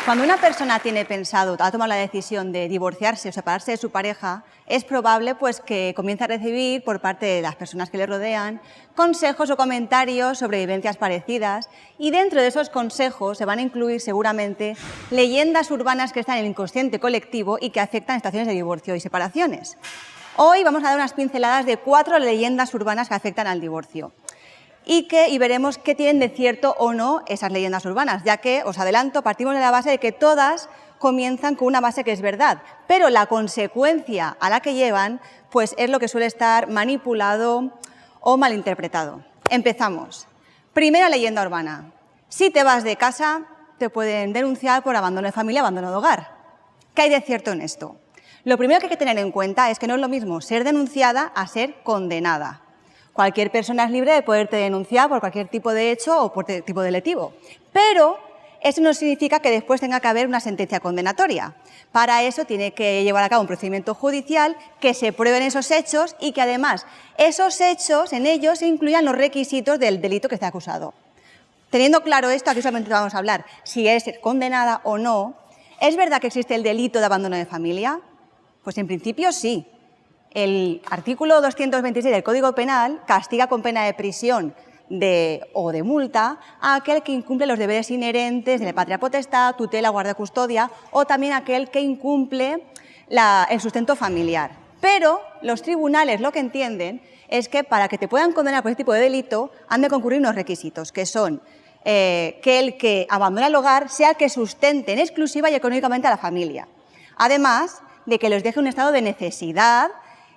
Cuando una persona tiene pensado, ha tomado la decisión de divorciarse o separarse de su pareja, es probable pues, que comience a recibir por parte de las personas que le rodean consejos o comentarios sobre vivencias parecidas, y dentro de esos consejos se van a incluir seguramente leyendas urbanas que están en el inconsciente colectivo y que afectan situaciones de divorcio y separaciones. Hoy vamos a dar unas pinceladas de 4 leyendas urbanas que afectan al divorcio. Y veremos qué tienen de cierto o no esas leyendas urbanas, ya que, os adelanto, partimos de la base de que todas comienzan con una base que es verdad, pero la consecuencia a la que llevan pues es lo que suele estar manipulado o malinterpretado. Empezamos. Primera leyenda urbana. Si te vas de casa, te pueden denunciar por abandono de familia, abandono de hogar. ¿Qué hay de cierto en esto? Lo primero que hay que tener en cuenta es que no es lo mismo ser denunciada a ser condenada. Cualquier persona es libre de poderte denunciar por cualquier tipo de hecho o por tipo delictivo, pero eso no significa que después tenga que haber una sentencia condenatoria. Para eso tiene que llevar a cabo un procedimiento judicial, que se prueben esos hechos y que además esos hechos, en ellos se incluyan los requisitos del delito que esté acusado. Teniendo claro esto, aquí solamente vamos a hablar si es condenada o no. ¿Es verdad que existe el delito de abandono de familia? Pues en principio sí. El artículo 226 del Código Penal castiga con pena de prisión o de multa a aquel que incumple los deberes inherentes de la patria potestad, tutela, guarda, custodia, o también aquel que incumple el sustento familiar. Pero los tribunales lo que entienden es que para que te puedan condenar por este tipo de delito han de concurrir unos requisitos, que son que el que abandona el hogar sea el que sustente en exclusiva y económicamente a la familia. Además de que los deje en un estado de necesidad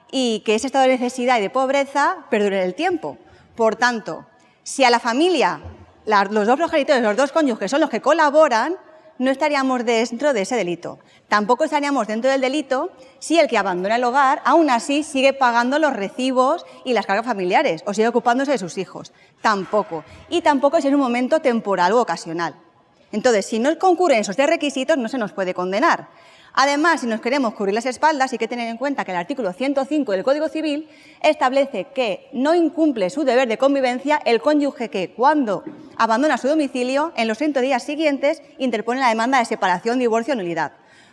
y que ese estado de necesidad y de pobreza perdure en el tiempo. Por tanto, si a la familia, los dos progenitores, los dos cónyuges son los que colaboran, no estaríamos dentro de ese delito. Tampoco estaríamos dentro del delito si el que abandona el hogar, aún así, sigue pagando los recibos y las cargas familiares o sigue ocupándose de sus hijos. Tampoco. Y tampoco si es un momento temporal u ocasional. Entonces, si no concurren esos 3 requisitos, no se nos puede condenar. Además, si nos queremos cubrir las espaldas, hay que tener en cuenta que el artículo 105 del Código Civil establece que no incumple su deber de convivencia el cónyuge que, cuando abandona su domicilio, en los 30 días siguientes interpone la demanda de separación, divorcio o nulidad.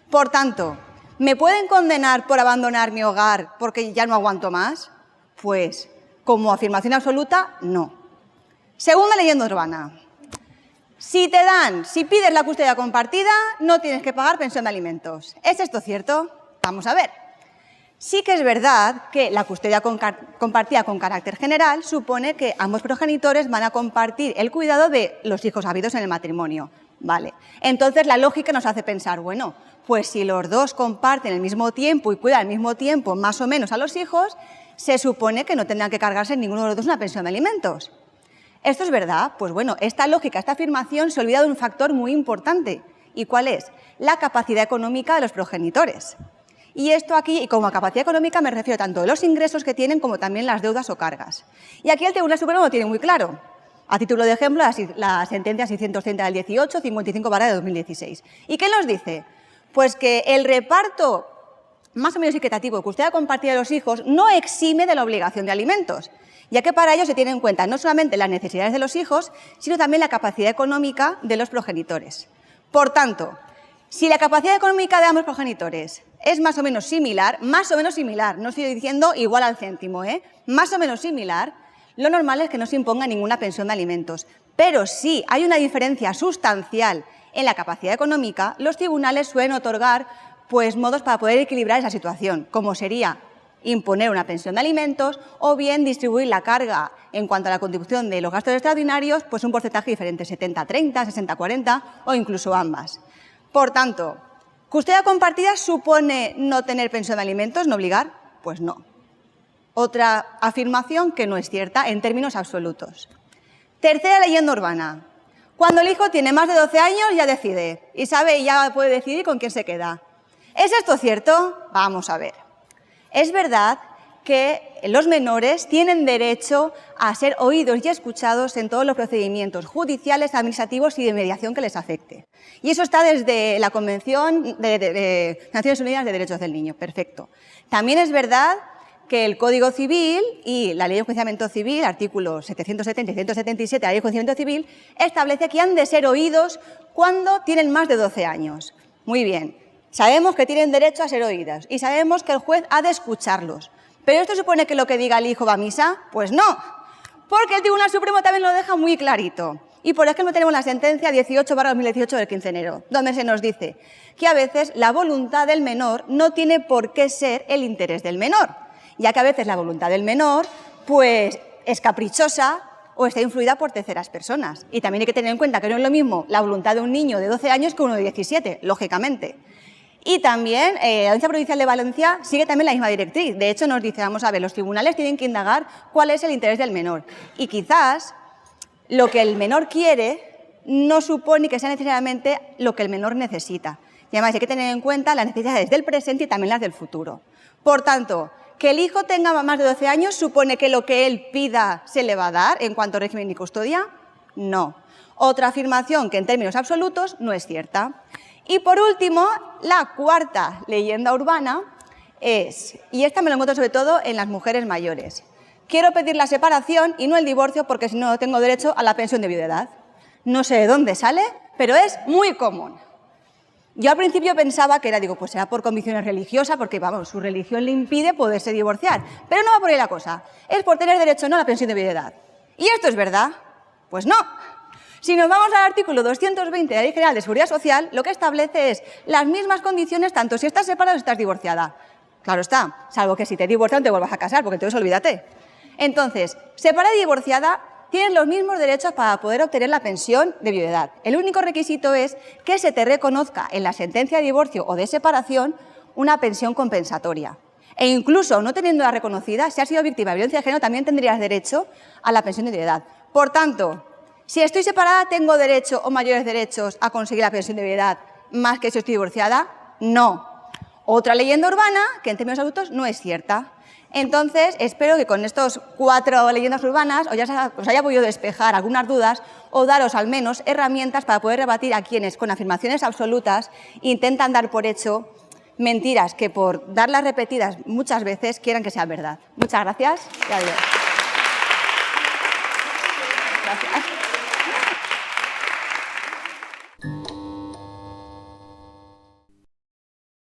Por tanto, ¿me pueden condenar por abandonar mi hogar porque ya no aguanto más? Pues, como afirmación absoluta, no. Segunda leyenda urbana. Si pides la custodia compartida, no tienes que pagar pensión de alimentos. ¿Es esto cierto? Vamos a ver. Sí que es verdad que la custodia compartida con carácter general supone que ambos progenitores van a compartir el cuidado de los hijos habidos en el matrimonio. Vale. Entonces la lógica nos hace pensar, bueno, pues si los dos comparten el mismo tiempo y cuidan al mismo tiempo más o menos a los hijos, se supone que no tendrán que cargarse ninguno de los dos una pensión de alimentos. ¿Esto es verdad? Pues bueno, esta lógica, esta afirmación se olvida de un factor muy importante. ¿Y cuál es? La capacidad económica de los progenitores. Y esto aquí, y como a capacidad económica, me refiero tanto a los ingresos que tienen como también las deudas o cargas. Y aquí el Tribunal Supremo lo tiene muy claro. A título de ejemplo, la sentencia 630 del 18, 55 de 2016. ¿Y qué nos dice? Pues que el reparto más o menos equitativo de custodia compartida de los hijos no exime de la obligación de alimentos, ya que para ello se tiene en cuenta no solamente las necesidades de los hijos, sino también la capacidad económica de los progenitores. Por tanto, si la capacidad económica de ambos progenitores es más o menos similar, no estoy diciendo igual al céntimo, más o menos similar, lo normal es que no se imponga ninguna pensión de alimentos. Pero si hay una diferencia sustancial en la capacidad económica, los tribunales suelen otorgar modos para poder equilibrar esa situación, como sería imponer una pensión de alimentos o bien distribuir la carga en cuanto a la contribución de los gastos extraordinarios, pues un porcentaje diferente, 70-30, 60-40 o incluso ambas. Por tanto, ¿custodia compartida supone no tener pensión de alimentos, no obligar? Pues no. Otra afirmación que no es cierta en términos absolutos. Tercera leyenda urbana. Cuando el hijo tiene más de 12 años ya decide y sabe y ya puede decidir con quién se queda. ¿Es esto cierto? Vamos a ver. Es verdad que los menores tienen derecho a ser oídos y escuchados en todos los procedimientos judiciales, administrativos y de mediación que les afecte. Y eso está desde la Convención de Naciones Unidas de Derechos del Niño. Perfecto. También es verdad que el Código Civil y la Ley de Enjuiciamiento Civil, artículos 770 y 177 de la Ley de Enjuiciamiento Civil, establece que han de ser oídos cuando tienen más de 12 años. Muy bien, sabemos que tienen derecho a ser oídos y sabemos que el juez ha de escucharlos. ¿Pero esto supone que lo que diga el hijo va a misa? Pues no, porque el Tribunal Supremo también lo deja muy clarito. Y por ejemplo tenemos la sentencia 18/2018 del 15 de enero, donde se nos dice que a veces la voluntad del menor no tiene por qué ser el interés del menor, ya que a veces la voluntad del menor pues, es caprichosa o está influida por terceras personas. Y también hay que tener en cuenta que no es lo mismo la voluntad de un niño de 12 años que uno de 17, lógicamente. Y también la Audiencia Provincial de Valencia sigue también la misma directriz. De hecho, nos dice, vamos a ver, los tribunales tienen que indagar cuál es el interés del menor. Y quizás lo que el menor quiere no supone que sea necesariamente lo que el menor necesita. Y además hay que tener en cuenta las necesidades del presente y también las del futuro. Por tanto, que el hijo tenga más de 12 años supone que lo que él pida se le va a dar en cuanto a régimen y custodia. No. Otra afirmación que en términos absolutos no es cierta. Y por último, la cuarta leyenda urbana es, y esta me lo encuentro sobre todo en las mujeres mayores, quiero pedir la separación y no el divorcio porque si no tengo derecho a la pensión de viudedad. No sé de dónde sale, pero es muy común. Yo al principio pensaba que era, pues será por convicciones religiosas, porque vamos, su religión le impide poderse divorciar. Pero no va por ahí la cosa, es por tener derecho o no a la pensión de viudedad. ¿Y esto es verdad? Pues no. Si nos vamos al artículo 220 de la Ley General de Seguridad Social, lo que establece es las mismas condiciones tanto si estás separado o si estás divorciada. Claro está, salvo que si te divorcias no te vuelvas a casar, porque entonces olvídate. Entonces, separada y divorciada tienen los mismos derechos para poder obtener la pensión de viudedad. El único requisito es que se te reconozca en la sentencia de divorcio o de separación una pensión compensatoria. E incluso no teniéndola reconocida, si has sido víctima de violencia de género, también tendrías derecho a la pensión de viudedad. Por tanto, si estoy separada, ¿tengo derecho o mayores derechos a conseguir la pensión de viudedad más que si estoy divorciada? No. Otra leyenda urbana, que en términos absolutos no es cierta. Entonces, espero que con estos 4 leyendas urbanas os haya podido despejar algunas dudas o daros al menos herramientas para poder rebatir a quienes con afirmaciones absolutas intentan dar por hecho mentiras que por darlas repetidas muchas veces quieran que sean verdad. Muchas gracias y adiós. Gracias.